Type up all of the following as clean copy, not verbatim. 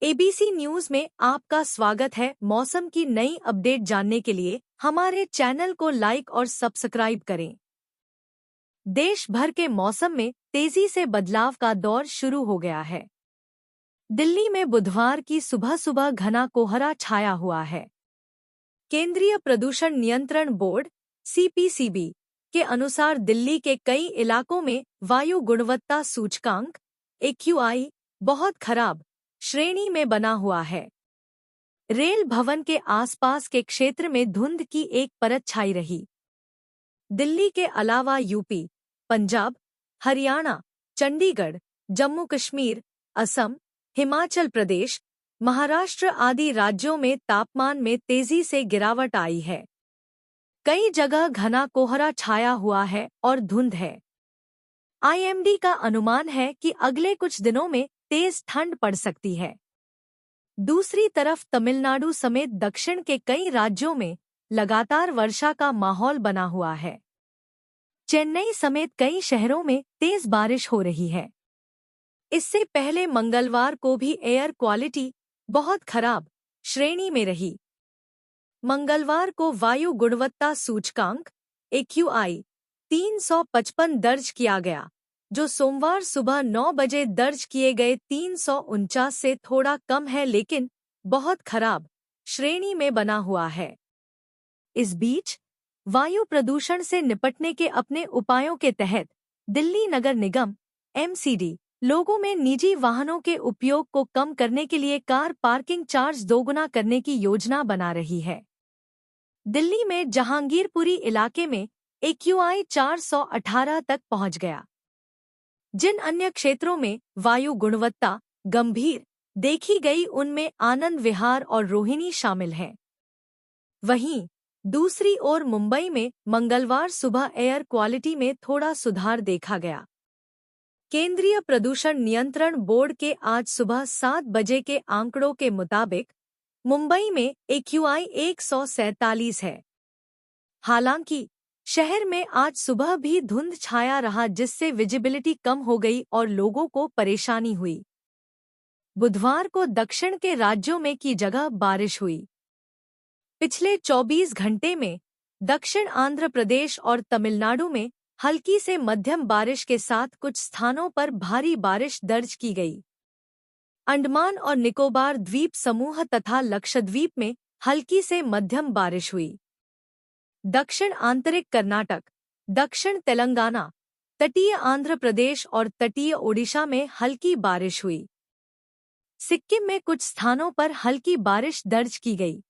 ABC news में आपका स्वागत है। मौसम की नई अपडेट जानने के लिए हमारे चैनल को लाइक और सब्सक्राइब करें। देश भर के मौसम में तेजी से बदलाव का दौर शुरू हो गया है। दिल्ली में बुधवार की सुबह सुबह घना कोहरा छाया हुआ है। केंद्रीय प्रदूषण नियंत्रण बोर्ड (सीपीसीबी) के अनुसार दिल्ली के कई इलाकों में वायु गुणवत्ता सूचकांक (AQI) बहुत खराब श्रेणी में बना हुआ है। रेल भवन के आसपास के क्षेत्र में धुंध की एक परत छाई रही। दिल्ली के अलावा यूपी, पंजाब, हरियाणा, चंडीगढ़, जम्मू कश्मीर, असम, हिमाचल प्रदेश, महाराष्ट्र आदि राज्यों में तापमान में तेजी से गिरावट आई है। कई जगह घना कोहरा छाया हुआ है और धुंध है। आईएमडी का अनुमान है कि अगले कुछ दिनों में तेज ठंड पड़ सकती है। दूसरी तरफ तमिलनाडु समेत दक्षिण के कई राज्यों में लगातार वर्षा का माहौल बना हुआ है। चेन्नई समेत कई शहरों में तेज बारिश हो रही है। इससे पहले मंगलवार को भी एयर क्वालिटी बहुत खराब श्रेणी में रही। मंगलवार को वायु गुणवत्ता सूचकांक AQI 355 दर्ज किया गया, जो सोमवार सुबह 9 बजे दर्ज किए गए 349 से थोड़ा कम है, लेकिन बहुत खराब श्रेणी में बना हुआ है। इस बीच वायु प्रदूषण से निपटने के अपने उपायों के तहत दिल्ली नगर निगम (MCD) लोगों में निजी वाहनों के उपयोग को कम करने के लिए कार पार्किंग चार्ज दोगुना करने की योजना बना रही है। दिल्ली में जहांगीरपुरी इलाके में AQI 418 तक पहुंच गया। जिन अन्य क्षेत्रों में वायु गुणवत्ता गंभीर देखी गई उनमें आनंद विहार और रोहिणी शामिल हैं। वहीं दूसरी ओर मुंबई में मंगलवार सुबह एयर क्वालिटी में थोड़ा सुधार देखा गया। केंद्रीय प्रदूषण नियंत्रण बोर्ड के आज सुबह 7 बजे के आंकड़ों के मुताबिक मुंबई में AQI 147 है। हालांकि शहर में आज सुबह भी धुंध छाया रहा, जिससे विजिबिलिटी कम हो गई और लोगों को परेशानी हुई। बुधवार को दक्षिण के राज्यों में की जगह बारिश हुई। पिछले 24 घंटे में दक्षिण आंध्र प्रदेश और तमिलनाडु में हल्की से मध्यम बारिश के साथ कुछ स्थानों पर भारी बारिश दर्ज की गई। अंडमान और निकोबार द्वीप समूह तथा लक्षद्वीप में हल्की से मध्यम बारिश हुई। दक्षिण आंतरिक कर्नाटक, दक्षिण तेलंगाना, तटीय आंध्र प्रदेश और तटीय ओडिशा में हल्की बारिश हुई। सिक्किम में कुछ स्थानों पर हल्की बारिश दर्ज की गई।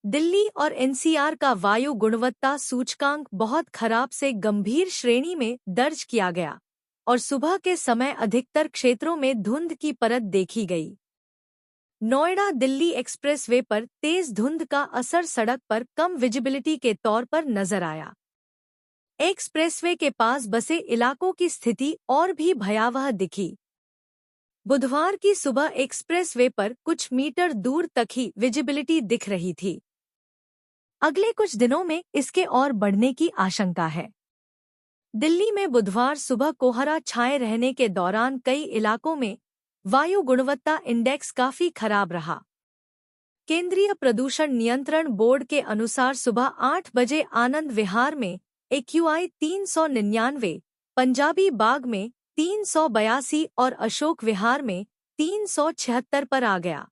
दिल्ली और NCR का वायु गुणवत्ता सूचकांक बहुत खराब से गंभीर श्रेणी में दर्ज किया गया और सुबह के समय अधिकतर क्षेत्रों में धुंध की परत देखी गई। नोएडा दिल्ली एक्सप्रेसवे पर तेज धुंध का असर सड़क पर कम विजिबिलिटी के तौर पर नजर आया। एक्सप्रेसवे के पास बसे इलाकों की स्थिति और भी भयावह दिखी। बुधवार की सुबह एक्सप्रेसवे पर कुछ मीटर दूर तक ही विजिबिलिटी दिख रही थी। अगले कुछ दिनों में इसके और बढ़ने की आशंका है। दिल्ली में बुधवार सुबह कोहरा छाए रहने के दौरान कई इलाकों में वायु गुणवत्ता इंडेक्स काफी खराब रहा। केंद्रीय प्रदूषण नियंत्रण बोर्ड के अनुसार सुबह 8 बजे आनंद विहार में AQI 399, पंजाबी बाग में 382 और अशोक विहार में 376 पर आ गया।